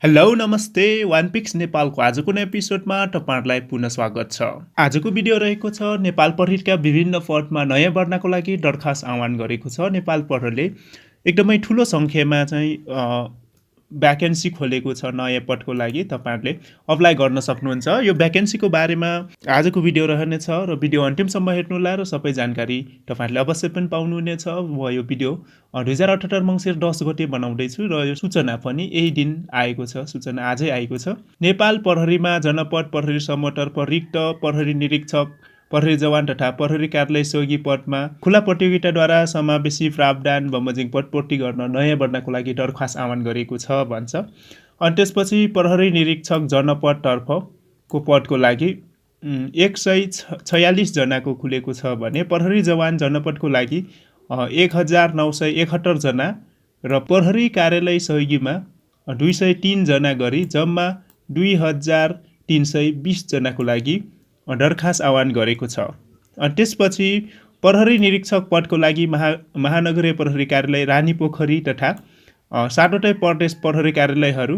Hello नमस्ते one pics नेपालको आजको एपिसोडमा तपाईहरुलाई पुनः स्वागत छ। आजको भिडियो रहेको छ नेपाल प्रहरीका विभिन्न पदमा नयाँ भर्नाको लागि दरखास्त आह्वान गरेको छ। नेपाल प्रहरीले एकदमै ठूलो संख्यामा चाहिँ भ्याकेन्सी खोलेको छ नयाँ पदको लागि। तपाईहरुले अप्लाई गर्न सक्नुहुन्छ। यो भ्याकेन्सीको बारेमा आजको भिडियो रहनेछ र भिडियो अन्तिमसम्म हेर्नुहोला र सबै जानकारी तपाईहरुले अवश्य पनि पाउनुहुनेछ। यो भिडियो 2078 मङ्सिर 10 गते बनाउँदै छु र यो सूचना पनि यही दिन आएको छ। सूचना आजै आएको छ। नेपाल प्रहरीमा जनपद प्रहरी समतर्फ रिक्त प्रहरी निरीक्षक, प्रहरी जवान तथा प्रहरी कार्यालय सहयोगी पदमा खुला प्रतियोगिताद्वारा समावेशी प्रावधान बमोजिम पद पूर्ति गर्न नयाँ भर्नाको लागि दरखास्त आह्वान गरेको छ भन्छ। अनि त्यसपछि प्रहरी निरीक्षक जनपद तर्फको पदको लागि 146 जनाको खुलेको छ भने प्रहरी जवान जनपदको लागि 1971 जना र प्रहरी कार्यालय सहयोगीमा 203 जना गरी जम्मा 2320 जनाको लागि दरखास्त आह्वान गरेको छ। अनि त्यसपछि प्रहरी निरीक्षक पदको लागि महानगरीय प्रहरी कार्यालय रानीपोखरी तथा 7वटै प्रदेश प्रहरी कार्यालयहरू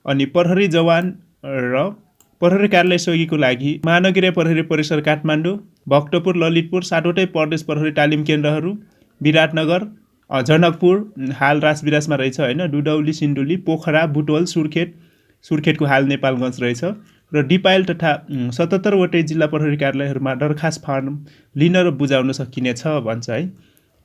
अनि प्रहरी जवान र प्रहरी कार्यालय सहयोगीको लागि महानगरीय प्रहरी परिसर काठमाडौँ, भक्तपुर, ललितपुर, 7वटै प्रदेश प्रहरी तालिम केन्द्रहरू, विराटनगर, जनकपुर हाल राजविरासमा रहेछ हैन, दुधौली, सिन्धुली, पोखरा, बुटवल, सुर्खेतको हाल नेपालगञ्ज रहेछ र डिपाइल तथा 77 वटै जिल्ला प्रहरी कार्यालयहरूमा दरखास्त फार्म लिन र बुझाउन सकिनेछ भन्छ है।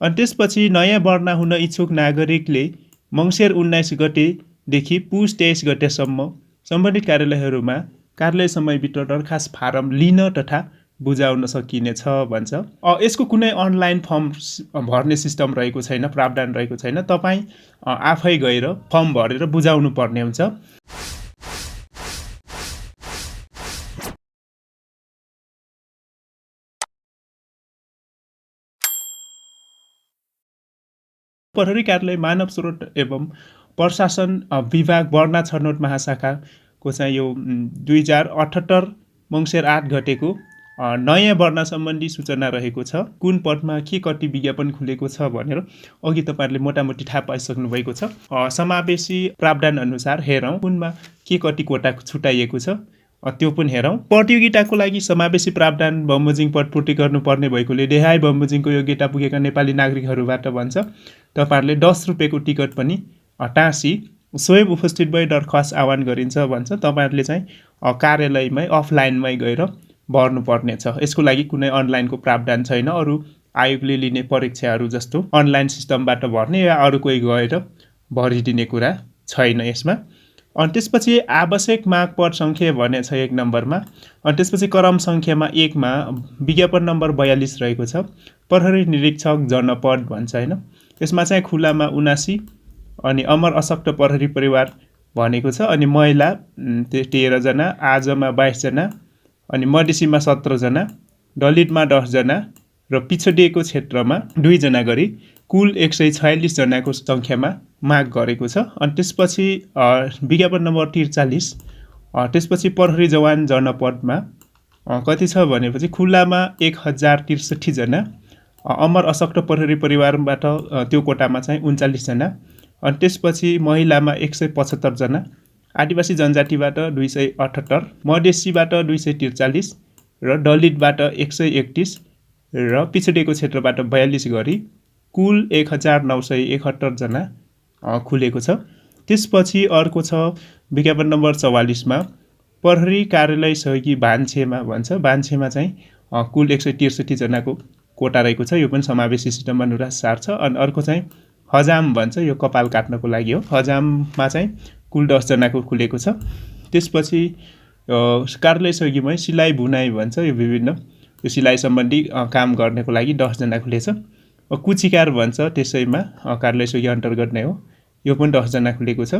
अनि त्यसपछि नयाँ भर्ना हुन इच्छुक नागरिकले मङ्सिर 19 गतेदेखि पुस 23 गतेसम्म सम्बन्धित कार्यालयहरूमा कार्यालय समयभित्र दरखास्त फारम लिन तथा बुझाउन सकिनेछ भन्छ। यसको कुनै अनलाइन फर्म भर्ने सिस्टम रहेको छैन, प्रावधान रहेको छैन। तपाईँ आफै गएर फर्म भरेर बुझाउनु पर्ने हुन्छ। प्रहरी कार्यालय मानव स्रोत एवं प्रशासन विभाग भर्ना छनौट महाशाखाको चाहिँ यो 2078 मङ्सिर 8 गतेको नयाँ भर्ना सम्बन्धी सूचना रहेको छ। कुन पदमा के कति विज्ञापन खुलेको छ भनेर अघि तपाईहरुले मोटामोटी थाहा पाइसक्नु भएको छ। समावेशी प्रावधान अनुसार हेरौँ कुनमा के कति कोटा छुटाइएको छ त्यो पनि हेरौँ। प्रतियोगिताको लागि समावेशी प्रावधान बमोजिम पद पूर्ति गर्नुपर्ने भएकोले देहाय बमोजिमको योग्यता पुगेका नेपाली नागरिकहरूबाट भन्छ तपाईहरुले 10 रुपैयाँको टिकट पनि टाँसी स्वयं उपस्थित भई दरखास्त आह्वान गरिन्छ भन्छ। तपाईहरुले चाहिँ कार्यालयमै अफलाइनमै गएर भर्नुपर्ने छ। यसको लागि कुनै अनलाइनको प्रावधान छैन। अरु आयोगले लिने परीक्षाहरू जस्तो अनलाइन सिस्टमबाट भर्ने या अरु कोही गएर भरिदिने कुरा छैन यसमा। अनि त्यसपछि आवश्यक माग पद संख्या भने छ 1 नम्बरमा। अनि त्यसपछि क्रम संख्यामा 1 मा विज्ञापन नम्बर 42 रहेको छ। प्रहरी निरीक्षक जनपद भन्छ हैन। यसमा चाहिँ खुलामा 79 अनि अमर अशक्त प्रहरी परिवार भनेको छ। अनि महिला 13 जना, आजमा 22 जना, अनि मधेसीमा 17 जना, दलितमा 10 जना र पिछडिएको क्षेत्रमा 2 जना गरी कुल 146 जनाको संख्यामा माग गरेको छ। अनि त्यसपछि विज्ञापन नम्बर 43 त्यसपछि प्रहरी जवान जनपदमा कति छ भनेपछि खुलामा 1063 जना, अमर अशक्त प्रहरी परिवारबाट त्यो कोटामा चाहिँ 39 जना, अनि त्यसपछि महिलामा 175 जना, आदिवासी जनजातिबाट 278, मधेसीबाट 243 र दलितबाट 131 र पिछडिएको क्षेत्रबाट 42 गरी कुल 1971 जना खुलेको छ। त्यसपछि अर्को छ विज्ञापन नम्बर 44 मा प्रहरी कार्यालय सहयोगी भान्सेमा भन्छ। भान्सेमा चाहिँ कुल 163 जनाको कोटा रहेको छ। यो पनि समावेशी सिस्टम अनुसार छ। अनि अर्को चाहिँ हजाम भन्छ। यो कपाल काट्नको लागि हो। हजाममा चाहिँ कुल 10 जनाको खुलेको छ। त्यसपछि कार्यालय सहयोगीमै सिलाइ बुनाइ भन्छ। यो विभिन्न यो सिलाइ सम्बन्धी काम गर्नको लागि 10 जना खुलेछ। कुचिकार भन्छ त्यसैमा कार्यालय सहयोगी अन्तर्गत नै हो। यो पनि 10 जना खुलेको छ।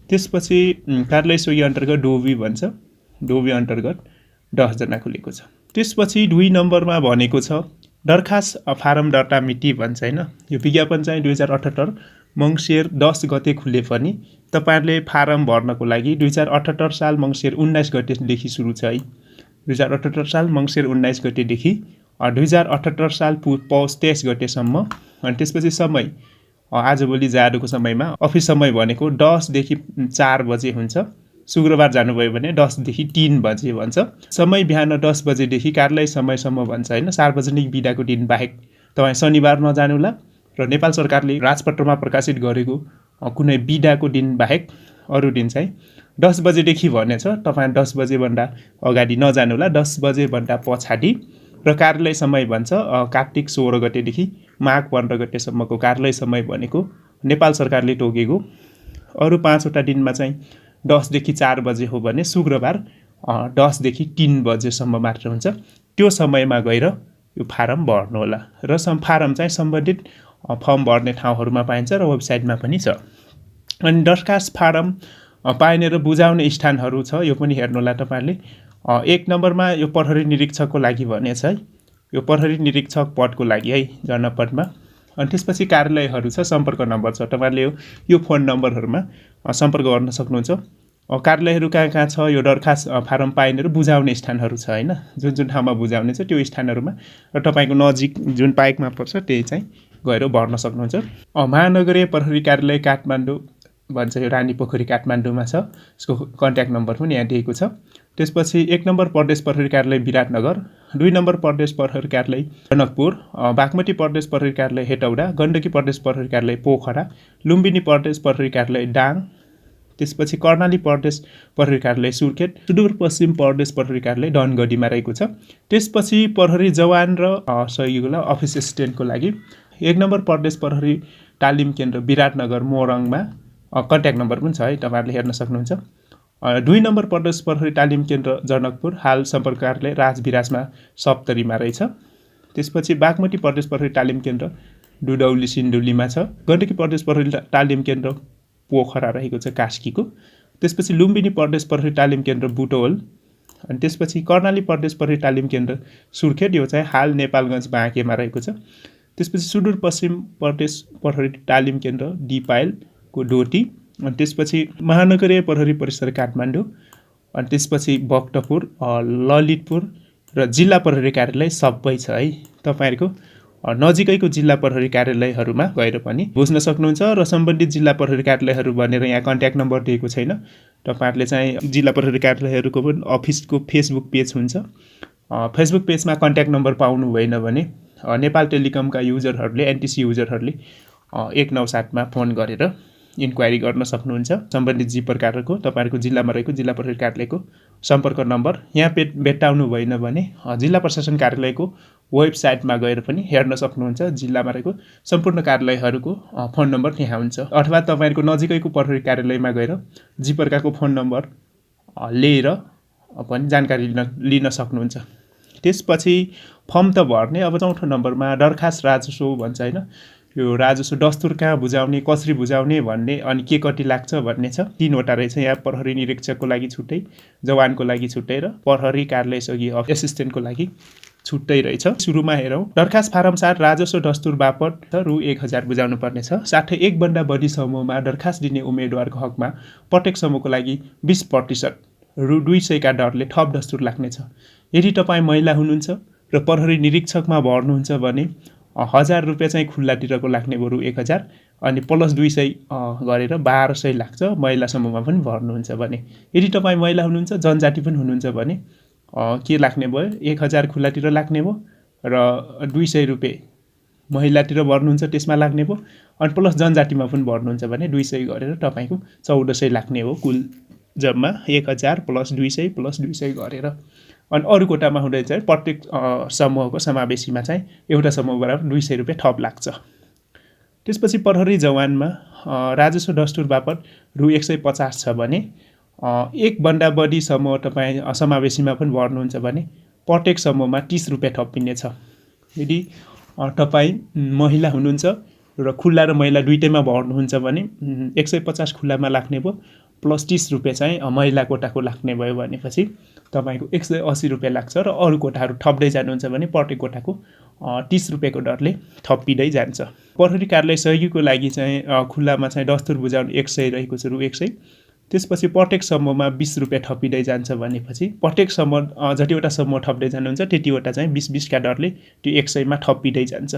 त्यसपछि कार्यालय सहयोगी अन्तर्गत डोबी भन्छ। डोबी अन्तर्गत 10 जना खुलेको छ। त्यसपछि 2 नम्बरमा भनेको छ दरखास्त फारम दर्ता मिति भन्छ हैन। यो विज्ञापन चाहिँ 2078 मङ्सिर 10 गते खुले पनि तपाईहरुले फारम भर्नको लागि 2078 साल मङ्सिर 19 गतेदेखि सुरु छ है। 2078 साल मङ्सिर 19 गतेदेखि 2078 साल पौष 23 गतेसम्म। अनि त्यसपछि समय आजभोलि जाडोको समयमा अफिस समय भनेको 10 देखि 4 बजे हुन्छ। शुक्रबार जानुभयो भने 10 देखि 3 बजे भन्छ। समय बिहान 10 बजेदेखि कार्यालय समयसम्म भन्छ होइन। सार्वजनिक बिदाको दिन बाहेक तपाईँ शनिबार नजानुहोला र नेपाल सरकारले राजपत्रमा प्रकाशित गरेको कुनै बिदाको दिन बाहेक अरू दिन चाहिँ 10 बजेदेखि भनेछ। तपाईँ 10 बजेभन्दा अगाडि नजानुहोला, 10 बजेभन्दा पछाडि। र कार्यालय समय भन्छ कार्तिक 16 गतेदेखि माघ 15 गतेसम्मको कार्यालय समय भनेको नेपाल सरकारले तोकेको। अरू 5वटा दिनमा चाहिँ 10 देखि 4 बजे हो भने शुक्रबार 10 देखि 3 बजेसम्म मात्र हुन्छ। त्यो समयमा गएर यो फारम भर्नुहोला र फारम चाहिँ सम्बन्धित फर्म भर्ने ठाउँहरूमा पाइन्छ र वेबसाइटमा पनि छ। अनि दरखास्त फारम पाइने र बुझाउने स्थानहरू छ, यो पनि हेर्नुहोला तपाईँले। 1 नम्बरमा यो प्रहरी निरीक्षकको लागि भनेछ है। यो प्रहरी निरीक्षक पदको लागि है, जनपदमा। अनि त्यसपछि कार्यालयहरू छ, सम्पर्क नम्बर छ। तपाईँले यो फोन नम्बरहरूमा सम्पर्क गर्न सक्नुहुन्छ। कार्यालयहरू कहाँ कहाँ छ, यो दरखास्त फारम पाइने र बुझाउने स्थानहरू छ होइन। जुन जुन ठाउँमा बुझाउने छ त्यो स्थानहरूमा र तपाईँको नजिक जुन पाएकमा पर्छ त्यही चाहिँ गएर भर्न सक्नुहुन्छ। महानगरीय प्रहरी कार्यालय काठमाडौँ भन्छ, यो रानीपोखरी काठमाडौँमा छ। यसको कन्ट्याक्ट नम्बर पनि यहाँ दिएको छ। त्यसपछि 1 नम्बर प्रदेश प्रहरी कार्यालय विराटनगर, 2 नम्बर प्रदेश प्रहरी कार्यालय जनकपुर, बागमती प्रदेश प्रहरी कार्यालय हेटौडा, गण्डकी प्रदेश प्रहरी कार्यालय पोखरा, लुम्बिनी प्रदेश प्रहरी कार्यालय दाङ, त्यसपछि कर्णाली प्रदेश प्रहरी कार्यालय सुर्खेत, सुदूरपश्चिम प्रदेश प्रहरी कार्यालय धनगढीमा रहेको छ। त्यसपछि प्रहरी जवान र सहयोगीलाई अफिस एसिस्टेन्टको लागि 1 नम्बर प्रदेश प्रहरी तालिम केन्द्र विराटनगर मोरङमा कन्ट्याक्ट नम्बर पनि छ है, तपाईँहरूले हेर्न सक्नुहुन्छ। 2 नम्बर प्रदेश प्रहरी तालिम केन्द्र जनकपुर, हाल सम्पर्क कार्यालय राजविरासमा सप्तरीमा रहेछ। त्यसपछि बागमती प्रदेश प्रहरी तालिम केन्द्र दुधौली सिन्धुलीमा छ। गण्डकी प्रदेश प्रहरी तालिम केन्द्र पोखरा रहेको छ कास्कीको। त्यसपछि लुम्बिनी प्रदेश प्रहरी तालिम केन्द्र बुटवल। अनि त्यसपछि कर्णाली प्रदेश प्रहरी तालिम केन्द्र सुर्खेत, यो चाहिँ हाल नेपालगञ्ज बाँकेमा रहेको छ। त्यसपछि सुदूरपश्चिम प्रदेश प्रहरी तालिम केन्द्र दिपायलको डोटी। अनि त्यसपछि महानगरीय प्रहरी परिसर काठमाडौँ, अनि त्यसपछि भक्तपुर, ललितपुर र जिल्ला प्रहरी कार्यालय सबै छ है। तपाईँहरूको नजिकैको जिल्ला प्रहरी कार्यालयहरूमा गएर पनि बुझ्न सक्नुहुन्छ। र सम्बन्धित जिल्ला प्रहरी कार्यालयहरू भनेर यहाँ कन्ट्याक्ट नम्बर दिएको छैन। तपाईँहरूले चाहिँ जिल्ला प्रहरी कार्यालयहरूको पनि अफिसको फेसबुक पेज हुन्छ, फेसबुक पेजमा कन्ट्याक्ट नम्बर पाउनु भएन भने नेपाल टेलिकमका युजरहरूले, एनटिसी युजरहरूले 197मा फोन गरेर इन्क्वायरी गर्न सक्नुहुन्छ। सम्बन्धित जी प्रकारको तपाईँहरूको जिल्लामा रहेको जिल्ला प्रहरी कार्यालयको सम्पर्क नम्बर यहाँ भेट्टाउनु भएन भने जिल्ला प्रशासन कार्यालयको वेबसाइटमा गएर पनि हेर्न सक्नुहुन्छ। जिल्लामा रहेको सम्पूर्ण कार्यालयहरूको फोन नम्बर त्यहाँ हुन्छ। अथवा तपाईँहरूको नजिकैको प्रहरी कार्यालयमा गएर जी प्रकारको फोन नम्बर लिएर पनि जानकारी लिन सक्नुहुन्छ। त्यसपछि फर्म त भर्ने। अब 4थो नम्बरमा दरखास्त राजस्व भन्छ होइन। यो राजस्व दस्तुर कहाँ बुझाउने, कसरी बुझाउने भन्ने, अनि के कति लाग्छ भन्ने छ। 3वटा रहेछ यहाँ। प्रहरी निरीक्षकको लागि छुट्टै, जवानको लागि छुट्टै र प्रहरी कार्यालय सहयोगी एसिस्टेन्टको लागि छुट्टै रहेछ। सुरुमा हेरौँ। दरखास्त फारम 7 राजस्व दस्तुर बापत रु 1000 बुझाउनु पर्नेछ। साथै 1 भन्दा बढी समूहमा दरखास्त दिने उम्मेदवारको हकमा प्रत्येक समूहको लागि 20% रु 200 का दरले थप दस्तुर लाग्नेछ। यदि तपाईँ महिला हुनुहुन्छ र प्रहरी निरीक्षकमा भर्नुहुन्छ भने 1000 रुपियाँ चाहिँ खुल्लातिरको लाग्ने बरु 1000, अनि प्लस 200 गरेर 1200 लाग्छ महिला समूहमा पनि भर्नुहुन्छ भने। यदि तपाईँ महिला हुनुहुन्छ, जनजाति पनि हुनुहुन्छ भने के लाग्ने भयो, 1000 खुल्लातिर लाग्ने भयो र 200 रुपियाँ महिलातिर भर्नुहुन्छ त्यसमा लाग्ने भयो, अनि प्लस जनजातिमा पनि भर्नुहुन्छ भने 200 गरेर तपाईँको 1400 लाग्ने हो। कुल जम्मा 1000 प्लस 200 प्लस 200 गरेर। अनि अरू कोटामा हुँदै चाहिँ प्रत्येक समूहको समावेशीमा चाहिँ एउटा समूह बराबर 200 रुपियाँ थप लाग्छ। त्यसपछि प्रहरी जवानमा राजस्व दस्तुर बापत रु 150 छ भने 1 भन्दा बढी समूह तपाईँ समावेशीमा पनि भर्नुहुन्छ भने प्रत्येक समूहमा 30 रुपियाँ थपिनेछ। यदि तपाईँ महिला हुनुहुन्छ र खुल्ला र महिला दुईटैमा भर्नुहुन्छ भने 150 खुल्लामा लाग्ने भयो, प्लस 30 रुपियाँ चाहिँ महिला कोटाको लाग्ने भयो भनेपछि तपाईँको 180 रुपियाँ लाग्छ। र अरू कोटाहरू थप्दै जानुहुन्छ भने प्रत्येक कोटाको 30 रुपियाँको दरले थपिँदै जान्छ। प्रहरी कार्यालय सहयोगीको लागि चाहिँ खुल्लामा चाहिँ दस्तुर बुझाउन 100 रहेको छ, रु 100। त्यसपछि प्रत्येक समूहमा 20 रुपियाँ थपिँदै जान्छ भनेपछि प्रत्येक समूह जतिवटा समूह थप्दै जानुहुन्छ त्यतिवटा चाहिँ 20-20 का दरले त्यो 100 मा थपिँदै जान्छ।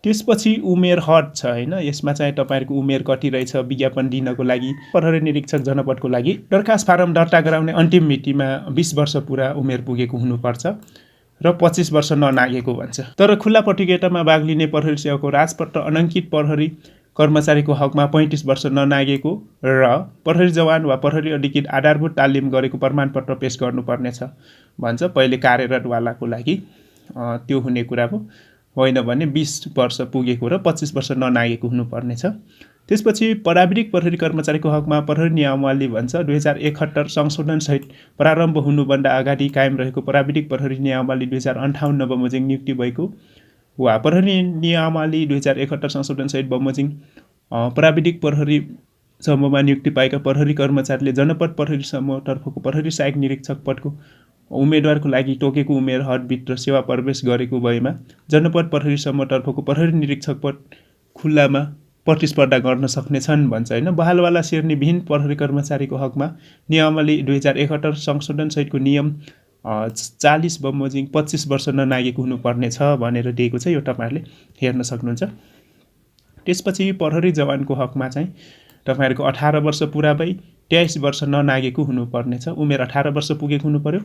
त्यसपछि उमेर हद छ हैन। यसमा चाहिँ तपाईहरुको उमेर कति रहेछ विज्ञापन दिनको लागि प्रहरी निरीक्षक जनपदको लागि दरखास्त फारम दर्ता गराउने अन्तिम मितिमा 20 वर्ष पुरा उमेर पुगेको हुनुपर्छ र 25 वर्ष ननागेको भन्छ। तर खुल्ला प्रतियोगितामा भाग लिने प्रहरी सेवाको राजपत्र अनङ्कित प्रहरी कर्मचारीको हकमा 35 वर्ष ननागेको र प्रहरी जवान वा प्रहरी अधिकृत आधारभूत तालिम गरेको प्रमाणपत्र पेश गर्नुपर्नेछ भन्छ। पहिले कार्यरतवालाको लागि त्यो हुने कुरा हो, होइन भने 20 वर्ष पुगेको र 25 वर्ष ननागेको हुनुपर्नेछ। त्यसपछि प्राविधिक प्रहरी कर्मचारीको हकमा प्रहरी नियमावली भन्छ 2071 संशोधनसहित प्रारम्भ हुनुभन्दा अगाडि कायम रहेको प्राविधिक प्रहरी नियमावली 2058 बमोजिम नियुक्ति भएको वा प्रहरी नियमावली 2071 संशोधनसहित बमोजिम प्राविधिक प्रहरी समूहमा नियुक्ति पाएका प्रहरी कर्मचारीले जनपद प्रहरी समूहतर्फको प्रहरी सहायक निरीक्षक पदको उम्मेदवारको लागि तोकेको उमेर हदभित्र सेवा प्रवेश गरेको भएमा जनपद प्रहरी समूहतर्फको प्रहरी निरीक्षक पद खुल्लामा प्रतिस्पर्धा गर्न सक्नेछन् भन्छ हैन। बहालवाला सेर्ने विहीन प्रहरी कर्मचारीको हकमा नियमावली 2071 संशोधन सहितको नियम 40 बमोजिम 25 वर्ष ननागेको हुनुपर्नेछ भनेर दिएको छ। यो तपाईहरुले हेर्न सक्नुहुन्छ। त्यसपछि प्रहरी जवानको हकमा चाहिँ तपाईहरुको 18 वर्ष पुरा भई 23 वर्ष ननागेको हुनुपर्नेछ। उमेर 18 वर्ष पुगेको हुनुपर्यो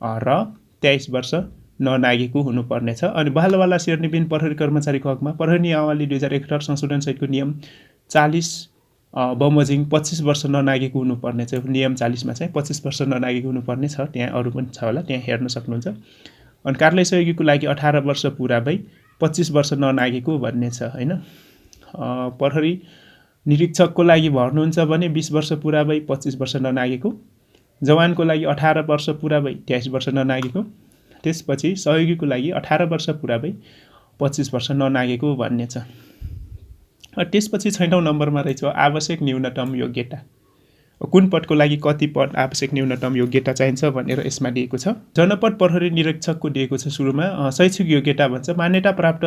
र 23 वर्ष ननागेको हुनुपर्नेछ। अनि बहालवाला सेर्नेबिन प्रहरी कर्मचारीको हकमा प्रहरी नियमावली 2071 संशोधन सहितको नियम 40 बमोजिम 25 वर्ष ननागेको हुनुपर्नेछ। नियम 40 मा चाहिँ 25 वर्ष ननागेको हुनुपर्ने छ। त्यहाँ अरु पनि छ होला, त्यहाँ हेर्न सक्नुहुन्छ। अनि कार्यालय सहयोगीको लागि 18 वर्ष पुरा भई 25 वर्ष ननागेको भन्ने छ हैन। प्रहरी निरीक्षकको लागि भर्नुहुन्छ भने 20 वर्ष पुरा भई 25 वर्ष ननागेको, जवानको लागि 18 वर्ष पुरा भई 23 वर्ष ननागेको, त्यसपछि सहयोगीको लागि 18 वर्ष पुरा भई 25 वर्ष ननागेको भन्ने छ। त्यसपछि 6औं नम्बरमा रहेछ आवश्यक न्यूनतम योग्यता। कुन पदको लागि कति पद आवश्यक न्यूनतम योग्यता चाहिन्छ भनेर यसमा दिएको छ। जनपद प्रहरी निरीक्षकको दिएको छ सुरुमा शैक्षिक योग्यता भन्छ मान्यता प्राप्त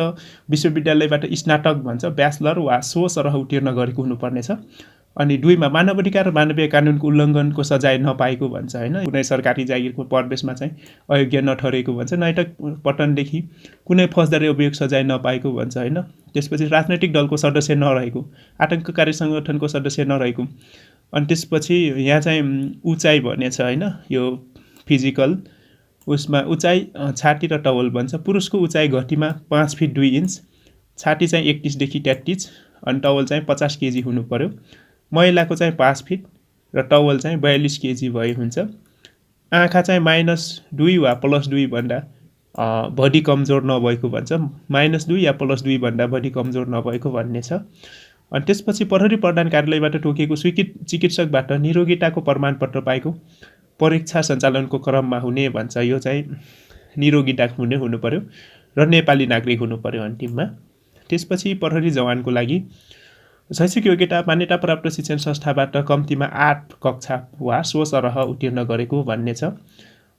विश्वविद्यालयबाट स्नातक भन्छ ब्याचलर वा सो सरह उत्तीर्ण गरेको हुनुपर्ने छ। अनि 2 मा मानवाधिकार र मानवीय कानुनको उल्लङ्घनको सजाय नपाएको भन्छ हैन। कुनै सरकारी जागिरको प्रवेशमा चाहिँ अयोग्य नठहरेको भन्छ। नैतिक पतनदेखि कुनै फौजदारी अभियोग सजाय नपाएको भन्छ हैन। त्यसपछि राजनैतिक दलको सदस्य नरहेको, आतंककारी संगठनको सदस्य नरहेको। अनि त्यसपछि यहाँ चाहिँ उचाइ भनेछ हैन। यो फिजिकल उसमा उचाइ छाती र टाउल भन्छ। पुरुषको उचाइ घटीमा 5 फिट 2 इन्च, छाती चाहिँ 31 देखि 33 अनि टाउल चाहिँ 50 केजी हुनु पर्यो। महिलाको चाहिँ 5 फिट र टाउल चाहिँ 42 केजी भए हुन्छ। आँखा चाहिँ -2 वा +2 भन्दा बढी कमजोर नभएको भन्छ। -2 या +2 भन्दा बढी कमजोर नभएको भन्ने छ। अनि त्यसपछि प्रहरी प्रधान कार्यालयबाट तोकिएको स्वीकृत चिकित्सकबाट निरोगिताको प्रमाणपत्र पाएको परीक्षा सञ्चालनको क्रममा हुने भन्छ। यो चाहिँ निरोगिता हुनु पर्यो र नेपाली नागरिक हुनु पर्यो अन्तिममा। त्यसपछि प्रहरी जवानको लागि शैक्षिक योग्यता मान्यता प्राप्त शिक्षण संस्थाबाट कम्तीमा 8 कक्षा वा सो सरह उत्तीर्ण गरेको भन्ने छ।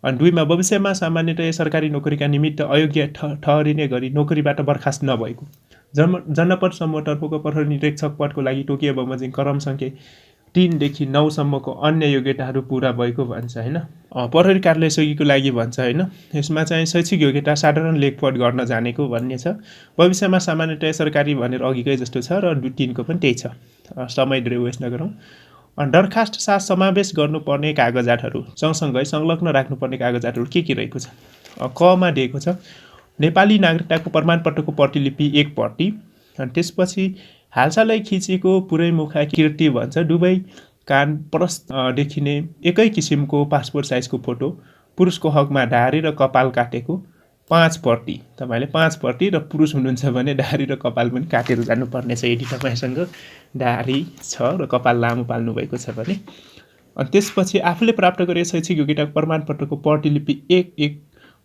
अनि 2 मा भविष्यमा सामान्यतया सरकारी नोकरीका निमित्त अयोग्य ठहरिने गरी नोकरीबाट बर्खास्त नभएको, जनपद समूहतर्फको प्रहरी निरीक्षक पदको लागि तोकिए बमोजिम क्रम संख्या 3 देखि 9 सम्मको अन्य योग्यताहरू पूरा भएको भन्छ हैन। प्रहरी कार्यालय सहयोगीको लागि भन्छ हैन। यसमा चाहिँ शैक्षिक योग्यता साधारण लेखपढ गर्न जानेको भन्ने छ। भविष्यमा सामान्यतया सरकारी भनेर अघिकै जस्तो छ र 3 को पनि त्यही छ। समय धेरै वेस्ट नगरौँ। दरखास्त साथ समावेश गर्नुपर्ने कागजातहरू सँगसँगै संलग्न राख्नुपर्ने कागजातहरू के रहेको छ। क मा दिएको छ नेपाली नागरिकताको प्रमाणपत्रको प्रतिलिपि 1 प्रति। अनि त्यसपछि हालसालै खिचेको पुरै मुखा कीर्ति भन्छ दुवै कान प्रस्त देखिने एकै किसिमको पासपोर्ट साइजको फोटो, पुरुषको हकमा ढाडी र कपाल काटेको 5 प्रति। तपाईले 5 प्रति र पुरुष हुनुहुन्छ भने ढाडी र कपाल पनि काटेर जानुपर्ने छ यदि तपाईसँग ढाडी छ र कपाल लामो पाल्नु भएको छ भने। अनि त्यसपछि आफूले प्राप्त गरे शैक्षिक योग्यताको प्रमाणपत्रको प्रतिलिपि 1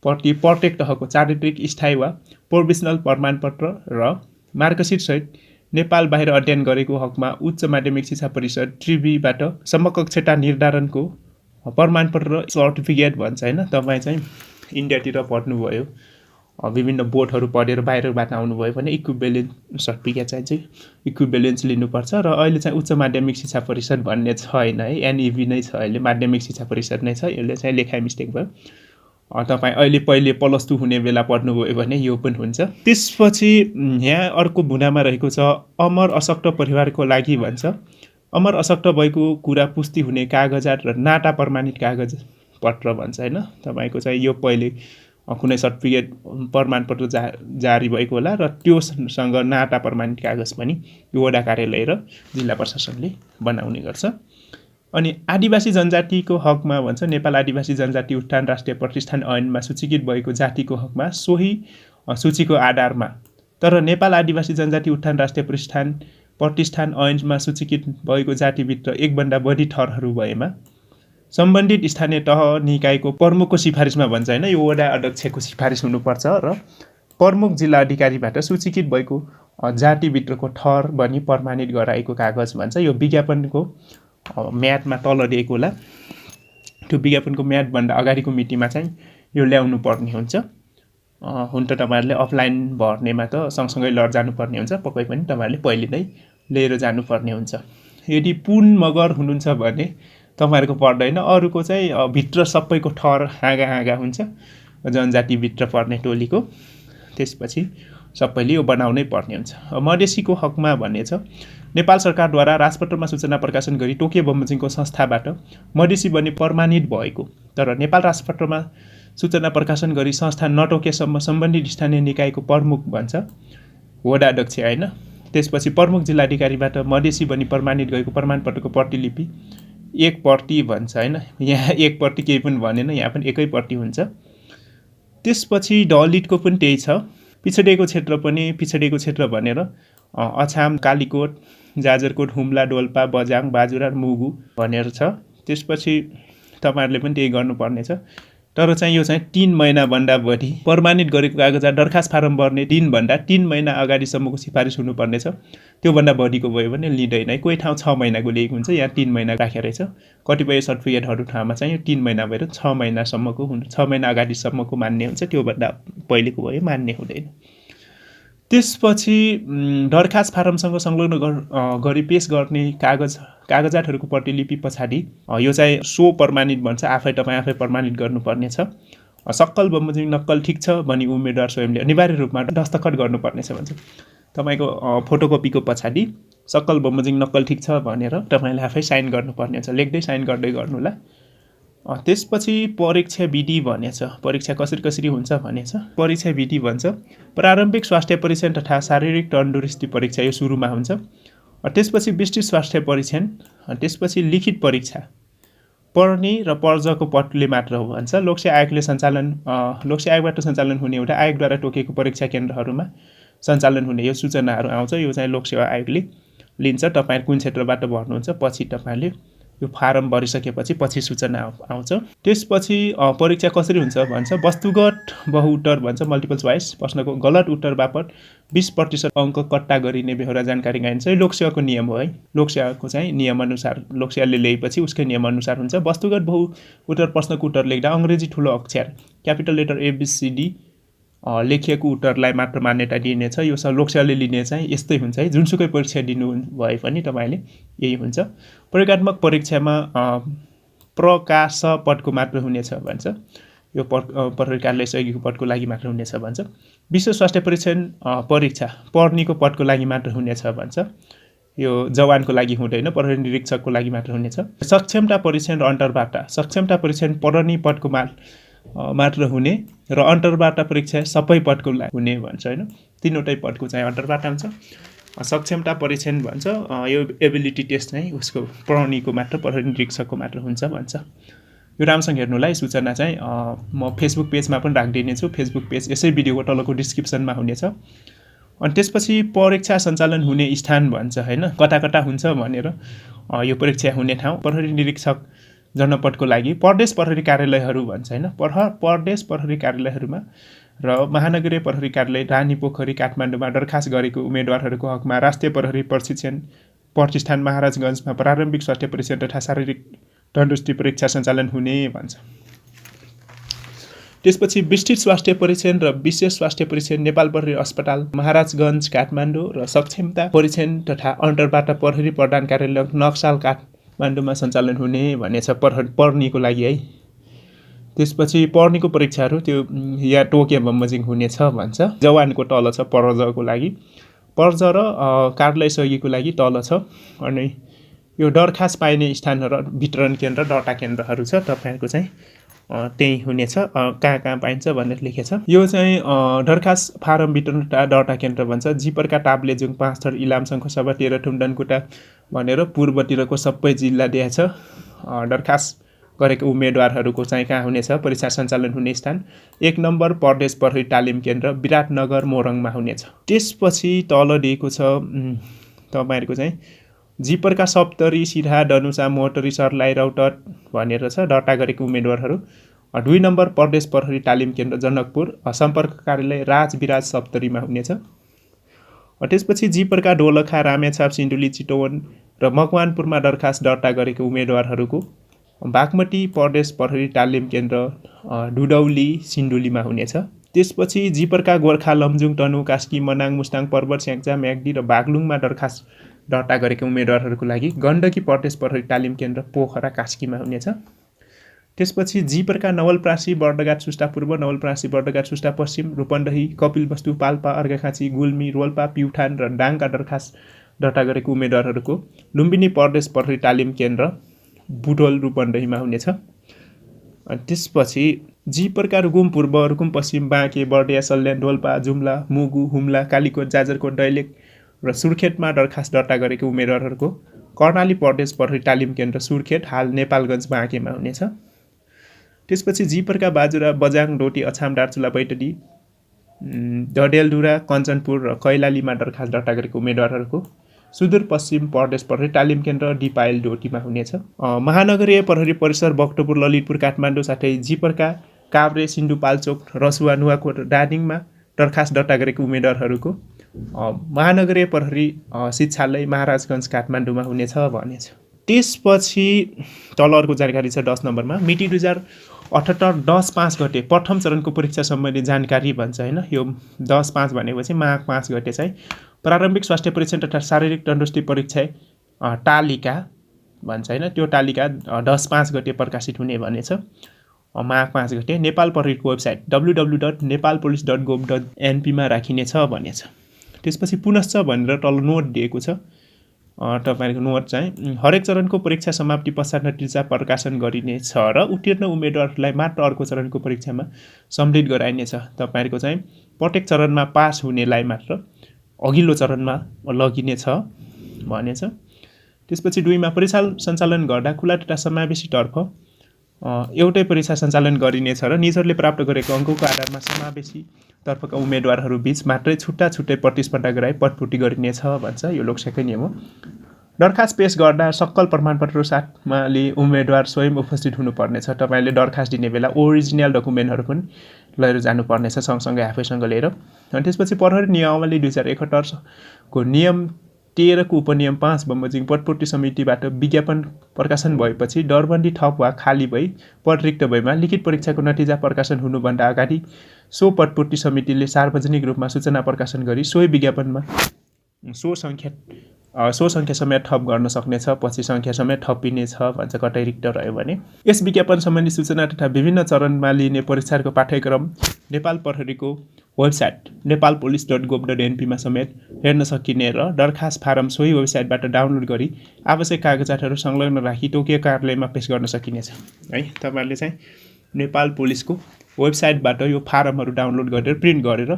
प्रति प्रत्येक तहको चारित्रिक स्थायी वा प्रोभिजनल प्रमाणपत्र र मार्कसिट सहित नेपाल बाहिर अध्ययन गरेको हकमा उच्च माध्यमिक शिक्षा परिषद ट्रिबीबाट समकक्षता निर्धारणको प्रमाणपत्र सर्टिफिकेट भन्छ हैन। तपाई चाहिँ इन्डियातिर पढ्नुभयो, विभिन्न बोर्डहरू पढेर बाहिरबाट आउनुभयो भने इक्विभ्यालेन्स सर्टिफिकेट चाहिन्छ, इक्विभ्यालेन्स लिनुपर्छ। र अहिले चाहिँ उच्च माध्यमिक शिक्षा परिषद भन्ने छैन है, एनइबी नै छ अहिले, माध्यमिक शिक्षा परिषद नै छ। यसले चाहिँ लेखाइ मिस्टेक भयो। तपाईँ अहिले पहिले +2 हुने बेला पढ्नुभयो भने यो पनि हुन्छ। त्यसपछि यहाँ अर्को बुँदामा रहेको छ अमर अशक्त परिवारको लागि भन्छ। अमर अशक्त भएको कुरा पुष्टि हुने कागजात र नाता प्रमाणित कागजपत्र भन्छ होइन। तपाईँको चाहिँ यो पहिले कुनै सर्टिफिकेट प्रमाणपत्र जारी भएको होला र त्योसँग नाता प्रमाणित कागज पनि यो वडा कार्यालय र जिल्ला प्रशासनले बनाउने गर्छ। अनि आदिवासी जनजातिको हकमा भन्छ नेपाल आदिवासी जनजाति उत्थान राष्ट्रिय प्रतिष्ठान ऐनमा सूचीकृत भएको जातिको हकमा सोही सूचीको आधारमा तर नेपाल आदिवासी जनजाति उत्थान राष्ट्रिय प्रतिष्ठान ऐनमा सूचीकृत भएको जातिभित्र एकभन्दा बढी थरहरू भएमा सम्बन्धित स्थानीय तह निकायको प्रमुखको सिफारिसमा भन्छ होइन। यो वडा अध्यक्षको सिफारिस हुनुपर्छ र प्रमुख जिल्ला अधिकारीबाट सूचीकृत भएको जातिभित्रको थर भनी प्रमाणित गराएको कागज भन्छ। यो विज्ञापनको म्यादमा तल दिएको होला। त्यो विज्ञापनको म्यादभन्दा अगाडिको मितिमा चाहिँ यो ल्याउनु पर्ने हुन्छ। हुन त तपाईँहरूले अफलाइन भर्नेमा त सँगसँगै लड जानुपर्ने हुन्छ, पक्कै पनि तपाईँहरूले पहिले नै लिएर जानुपर्ने हुन्छ। यदि पुन मगर हुनुहुन्छ भने तपाईँहरूको पर्दैन, अरूको चाहिँ भित्र सबैको थर हाँगा हुन्छ जनजातिभित्र पर्ने टोलीको। त्यसपछि सबैले यो बनाउनै पर्ने हुन्छ। मधेसीको हकमा भन्ने छ नेपाल सरकारद्वारा राजपत्रमा सूचना प्रकाशन गरी तोकियो बमोजिमको संस्थाबाट मधेसी बन्ने प्रमाणित भएको तर नेपाल राजपत्रमा सूचना प्रकाशन गरी संस्था नटोकेसम्म सम्बन्धित स्थानीय निकायको प्रमुख भन्छ, वडा अध्यक्ष होइन। त्यसपछि प्रमुख जिल्लाधिकारीबाट मधेसी बनी प्रमाणित गएको प्रमाणपत्रको प्रतिलिपि एक प्रति भन्छ होइन। यहाँ एक प्रति केही पनि भनेन, यहाँ पनि एकै प्रति हुन्छ। त्यसपछि दलितको पनि त्यही छ। पिछडिएको क्षेत्र पनि पिछडिएको क्षेत्र भनेर अछाम, कालीकोट, जाजरकोट, हुम्ला, डोल्पा, बझाङ, बाजुरा, मुगु भनेर छ। त्यसपछि तपाईँहरूले पनि त्यही गर्नुपर्ने छ। तर चाहिँ यो चाहिँ 3 महिनाभन्दा बढी प्रमाणित गरेको कागजात दरखास्त फारम भर्ने दिनभन्दा 3 महिना अगाडिसम्मको सिफारिस हुनुपर्ने छ। त्योभन्दा बढीको भयो भने लिँदैन है। कोही ठाउँ 6 महिनाको लिएको हुन्छ, यहाँ 3 महिना राखेर रहेछ। कतिपय सर्टिफिकेटहरू ठाउँमा चाहिँ यो 3 महिना भएर 6 महिनासम्मको हुन्छ, 6 महिना अगाडिसम्मको मान्ने हुन्छ, त्योभन्दा पहिलेको भयो मान्ने हुँदैन। त्यसपछि दरखास्त फारमसँग संलग्न गरी पेश गर्ने कागजातहरूको प्रतिलिपि पछाडि यो चाहिँ सो प्रमाणित भन्छ, तपाईँ आफै प्रमाणित गर्नुपर्ने छ। सक्कल बमोजिम नक्कल ठिक छ भनी उम्मेदवार स्वयंले अनिवार्य रूपमा दस्तखत गर्नुपर्नेछ भन्छ। तपाईँको फोटोकपीको पछाडि सक्कल बमोजिम नक्कल ठिक छ भनेर तपाईँले आफै साइन गर्नुपर्ने हुन्छ, लेख्दै साइन गर्दै गर्नुहोला। त्यसपछि परीक्षा विधि भनेछ। परीक्षा कसरी हुन्छ भनेछ। परीक्षा विधि भन्छ प्रारम्भिक स्वास्थ्य परीक्षण तथा शारीरिक तन्दुरुस्ती परीक्षा यो सुरुमा हुन्छ। त्यसपछि विस्तृत स्वास्थ्य परीक्षण, त्यसपछि लिखित परीक्षा पढ्ने र पर्जको पटले मात्र हो भन्छ। लोकसेवा आयोगबाट सञ्चालन हुने एउटा आयोगद्वारा तोकेको परीक्षा केन्द्रहरूमा सञ्चालन हुने यो सूचनाहरू आउँछ। यो चाहिँ लोकसेवा आयोगले लिन्छ। तपाईँ कुन क्षेत्रबाट भर्नुहुन्छ पछि तपाईँले यो फारम भरिसकेपछि पछि सूचना आउँछ। त्यसपछि परीक्षा कसरी हुन्छ भन्छ वस्तुगत बहुउत्तर भन्छ, मल्टिपल चोइस प्रश्नको गलत उत्तर बापत 20% अङ्क कट्टा गरिने बेहोरा जानकारी गराइन्छ। यो लोकसेवाको नियम हो है। लोकसेवाको चाहिँ नियमअनुसार लोकसेवाले ल्याएपछि उसकै नियमअनुसार हुन्छ। वस्तुगत बहुउत्तर प्रश्नको उत्तर लेख्दा अङ्ग्रेजी ठुलो अक्षर क्यापिटल लेटर ABCD लेखिएको उत्तरलाई मात्र मान्यता दिइनेछ। यो लोकसेवाले लिने चाहिँ यस्तै हुन्छ है। जुनसुकै परीक्षा दिनु भए पनि तपाईँले यही हुन्छ। प्रयोगात्मक परीक्षामा प्रकाश पदको मात्र हुनेछ भन्छ। यो प्रहरी कार्यालय सहयोगीको पदको लागि मात्र हुनेछ भन्छ। विश्व स्वास्थ्य परीक्षण परीक्षा पढ्नेको पदको लागि मात्र हुनेछ भन्छ। यो जवानको लागि हुँदैन, प्रहरी निरीक्षकको लागि मात्र हुनेछ। सक्षमता परीक्षण र अन्तर्वार्ता। सक्षमता परीक्षण पढ्ने पदको मात्र हुने र अन्तर्वार्ता परीक्षा सबै पदको लागि हुने भन्छ होइन। 3वटै पदको चाहिँ अन्तर्वार्ता हुन्छ। सक्षमता परीक्षण भन्छ यो एबिलिटी टेस्ट चाहिँ उसको पढ्नेको मात्र प्रहरी निरीक्षकको मात्र हुन्छ भन्छ। यो राम्रोसँग हेर्नुलाई सूचना चाहिँ म फेसबुक पेजमा पनि राखिदिने छु। फेसबुक पेज यसै भिडियोको तलको डिस्क्रिप्सनमा हुनेछ। अनि त्यसपछि परीक्षा सञ्चालन हुने स्थान भन्छ होइन, कता कता हुन्छ भनेर यो परीक्षा हुने ठाउँ प्रहरी निरीक्षक जनपदको लागि प्रदेश प्रहरी कार्यालयहरू भन्छ होइन। प्रदेश प्रहरी कार्यालयहरूमा र महानगरीय प्रहरी कार्यालय रानीपोखरी काठमाडौँमा दरखास्त गरेको उम्मेदवारहरूको हकमा राष्ट्रिय प्रहरी प्रशिक्षण प्रतिष्ठान महाराजगञ्जमा प्रारम्भिक स्वास्थ्य परीक्षण तथा शारीरिक तन्दुरुस्ती परीक्षा सञ्चालन हुने भन्छ। त्यसपछि विस्तृत स्वास्थ्य परीक्षण र विशेष स्वास्थ्य परीक्षण नेपाल प्रहरी अस्पताल महाराजगञ्ज काठमाडौँ र सक्षमता परीक्षण तथा अन्तर्वार्ता प्रहरी प्रधान कार्यालय नक्साल काठमाडौँमा सञ्चालन हुने भनेछ पढ्नेको लागि है। त्यसपछि पर्नीको परीक्षाहरू त्यो या टोके बमोजिम हुनेछ भन्छ। जवानको तल छ पर्जको लागि, पर्ज र कार्यालय सहयोगीको लागि तल छ। अनि यो दरखास्त पाइने स्थानहरू वितरण केन्द्र दर्ता केन्द्रहरू छ तपाईँहरूको चाहिँ त्यही हुनेछ। कहाँ कहाँ पाइन्छ भनेर लेखेछ। यो चाहिँ दरखास्त फारम वितरण दर्ता केन्द्र भन्छ। जिपर्का टाप्लेजुङ, पाँचथर, इलाम, शङ्खसभा, तेह्रथुम, डनकुटा भनेर पूर्वतिरको सबै जिल्ला दिएछ। दरखास्त गरेको उम्मेदवारहरूको चाहिँ कहाँ हुनेछ, परीक्षा सञ्चालन हुने स्थान 1 नम्बर प्रदेश प्रहरी तालिम केन्द्र विराटनगर मोरङमा हुनेछ। त्यसपछि तल दिएको छ तपाईँहरूको चाहिँ जिपरका सप्तरी, सिधा, धनुषा, मोटरी, सर्लाही, रौतहट भनेर छ दर्ता गरेको उम्मेदवारहरू। 2 नम्बर प्रदेश प्रहरी तालिम केन्द्र जनकपुर, सम्पर्क कार्यालय राजविराज सप्तरीमा हुनेछ। त्यसपछि जिपरका दोलखा, रामेछाप, सिन्धुली, चितवन र मकवानपुरमा दरखास्त दर्ता गरेको उम्मेदवारहरूको बागमती प्रदेश प्रहरी तालिम केन्द्र डुडौली, सिन्धुलीमा हुनेछ। त्यसपछि जिपरका गोर्खा, लमजुङ, तनु, कास्की, मनाङ, मुस्ताङ, पर्वत, स्याङ्जा, म्याग्दी र बागलुङमा दरखास्त दर्ता गरेका उम्मेदवारहरूको लागि गण्डकी प्रदेश प्रहरी तालिम केन्द्र पोखरा, कास्कीमा हुनेछ। त्यसपछि जिपरका नवलप्रासी, बर्दघाट, सुस्ता पूर्व, नवलप्रासी, बर्दघाट, सुस्ता पश्चिम, रूपन्देही, कपिलवस्तु, पाल्पा, अर्घाखाँची, गुल्मी, रोल्पा, प्युठान र डाङका दरखास्त दर्ता गरेको उम्मेदवारहरूको लुम्बिनी प्रदेश प्रहरी तालिम केन्द्र बुटोल, रूपन्देहीमा हुनेछ। त्यसपछि जिपरका रुकुम पूर्व, रुकुम पश्चिम, बाँके, बर्दिया, सल्यान, डोल्पा, जुम्ला, मुगु, हुम्ला, कालीकोट, जाजरकोट, दैलेख र सुर्खेतमा दरखास्त दर्ता गरेको उम्मेदवारहरूको कर्णाली प्रदेश प्रहरी तालिम केन्द्र सुर्खेत, हाल नेपालगञ्ज, बाँकेमा हुनेछ। त्यसपछि जिपरका बाजुरा, बजाङ, डोटी, अछाम, दार्चुला, बैतडी, डडेलधुरा, कञ्चनपुर र कैलालीमा दरखास्त दर्ता गरेको उम्मेदवारहरूको सुदूरपश्चिम प्रदेश प्रहरी तालिम केन्द्र डिपाइल, डोटीमा हुनेछ। महानगरीय प्रहरी परिसर बक्टपुर, ललितपुर, काठमाडौँ साथै जिपरका काभ्रे, सिन्धुपाल्चोक, रसुवा, नुवाकोट, दार्जिलिङमा दरखास्त दर्ता गरेको उम्मेदवारहरूको महानगरीय प्रहरी शिक्षालय महाराजगञ्ज, काठमाडौँमा हुनेछ भनेछ। त्यसपछि तल अर्को जानकारी छ 10 नम्बरमा मिति 2078 10/5 गते प्रथम चरणको परीक्षा सम्बन्धी जानकारी भन्छ हैन। यो 10/5 भनेपछि माघ 5 गते चाहिँ प्रारम्भिक स्वास्थ्य परीक्षण तथा शारीरिक तन्दुरुस्ती परीक्षा तालिका भन्छ हैन। त्यो तालिका 10/5 गते प्रकाशित हुने भनेछ। माघ 5 गते नेपाल प्रहरीको वेबसाइट www.nepalpolice.gov.np मा राखिनेछ भनेछ। त्यसपछि पुनश्च भनेर तल नोट दिएको छ। तपाईहरुको नोट चाहिँ हरेक चरणको परीक्षा समाप्ति पश्चात नतिजा प्रकाशन गरिनेछ र उत्तीर्ण उम्मेदवारहरूलाई मात्र अर्को चरणको परीक्षामा सम्मिलित गराइनेछ। तपाईहरुको चाहिँ प्रत्येक चरणमा पास हुनेलाई मात्र अघिल्लो चरणमा लगिनेछ भनेछ। त्यसपछि 2 मा परीक्षा सञ्चालन गर्दा खुला तथा समावेशी तर्फ एउटै परीक्षा सञ्चालन गरिनेछ र निजहरूले प्राप्त गरेको अङ्कको आधारमा समावेशी तर्फका उम्मेदवारहरू बीच मात्रै छुट्टा छुट्टै प्रतिस्पर्धा गराई पटपुटी गरिनेछ भन्छ। यो लोकसेवाकै नियम हो। दरखास्त पेश गर्दा सक्कल प्रमाणपत्र साथमा उम्मेदवार स्वयं उपस्थित हुनुपर्नेछ। तपाईले दरखास्त दिने बेला ओरिजिनल डकुमेन्टहरू पनि लिएर जानुपर्नेछ सँगसँगै आफैसँग लिएर। अनि त्यसपछि प्रहरी नियमावली 2071 को नियम 13 को उपनियम 5 बमोजिम पटपुटी समितिबाट विज्ञापन प्रकाशन भएपछि दरबन्दी थप वा खाली भई पद रिक्त भएमा लिखित परीक्षाको नतिजा प्रकाशन हुनुभन्दा अगाडि सो पटपुटी समितिले सार्वजनिक रूपमा सूचना प्रकाशन गरी सोही विज्ञापनमा सो संख्या समेत थप गर्न सक्नेछ। पछि संख्या समेत थपिनेछ भन्छ कतै रिक्त रह्यो भने। यस विज्ञापन सम्बन्धी सूचना तथा विभिन्न चरणमा लिने परीक्षाको पाठ्यक्रम नेपाल प्रहरीको वेबसाइट nepalpolice.gov.np मा समेत हेर्न सकिने र दरखास्त फारम सोही वेबसाइटबाट डाउनलोड गरी आवश्यक कागजातहरू संलग्न राखी तोकिएको कार्यालयमा पेश गर्न सकिनेछ। है तपाईहरुले चाहिँ नेपाल पुलिसको वेबसाइटबाट यो फारमहरू डाउनलोड गरेर प्रिन्ट गरेर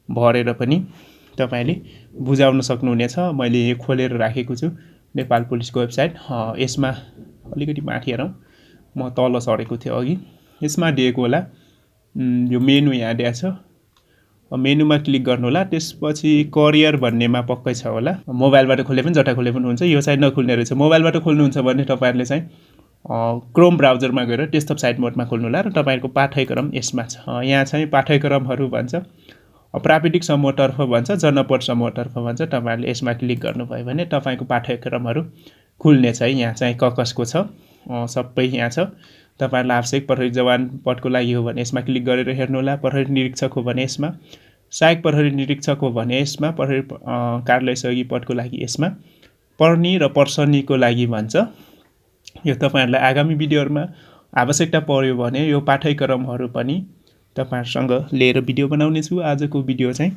भरेर पनि तपाईले बुझाउन सक्नुहुनेछ। मैले यो खोलेर राखेको छु नेपाल पुलिसको वेबसाइट। यसमा अलिकति माथि हेरौँ, म तल सरेको थिएँ अघि। यसमा दिएको होला यो मेनु यहाँ दिएको छ। मेनुमा क्लिक गर्नु होला। त्यसपछि करियर भन्नेमा पक्कै छ होला। मोबाइलबाट खोले पनि जता खोले पनि हुन्छ। यो चाहिँ नखुल्ने रहेछ। मोबाइलबाट खोल्नुहुन्छ भने तपाईहरुले चाहिँ क्रोम ब्राउजरमा गएर डेस्कटप साइट मोडमा खोल्नु होला र तपाईहरुको पाठ्यक्रम यसमा छ। यहाँ चाहिँ पाठ्यक्रमहरू भन्छ, प्राविधिक समूहतर्फ भन्छ, जनपद समूहतर्फ भन्छ। तपाईहरुले यसमा क्लिक गर्नुभयो भने तपाईको पाठ्यक्रमहरू खुल्ने छ। यहाँ चाहिँ ककसको छ, सबै यहाँ छ। तपाईहरुलाई आवश्यक प्रहरी जवान पदको लागि हो भने यसमा क्लिक गरेर हेर्नु होला। प्रहरी निरीक्षक हो भने यसमा, सहायक प्रहरी निरीक्षक हो भने यसमा, प्रहरी कार्यालय सहयोगी पदको लागि यसमा, पर्नी र पर्सनीको लागि भन्छ। यो तपाईहरुलाई आगामी भिडियोहरुमा आवश्यकता पर्यो भने यो पाठ्यक्रमहरू पनि तपाईँहरूसँग लिएर भिडियो बनाउनेछु। आजको भिडियो चाहिँ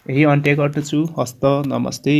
यही अन्त्य गर्दछु। हस्त नमस्ते।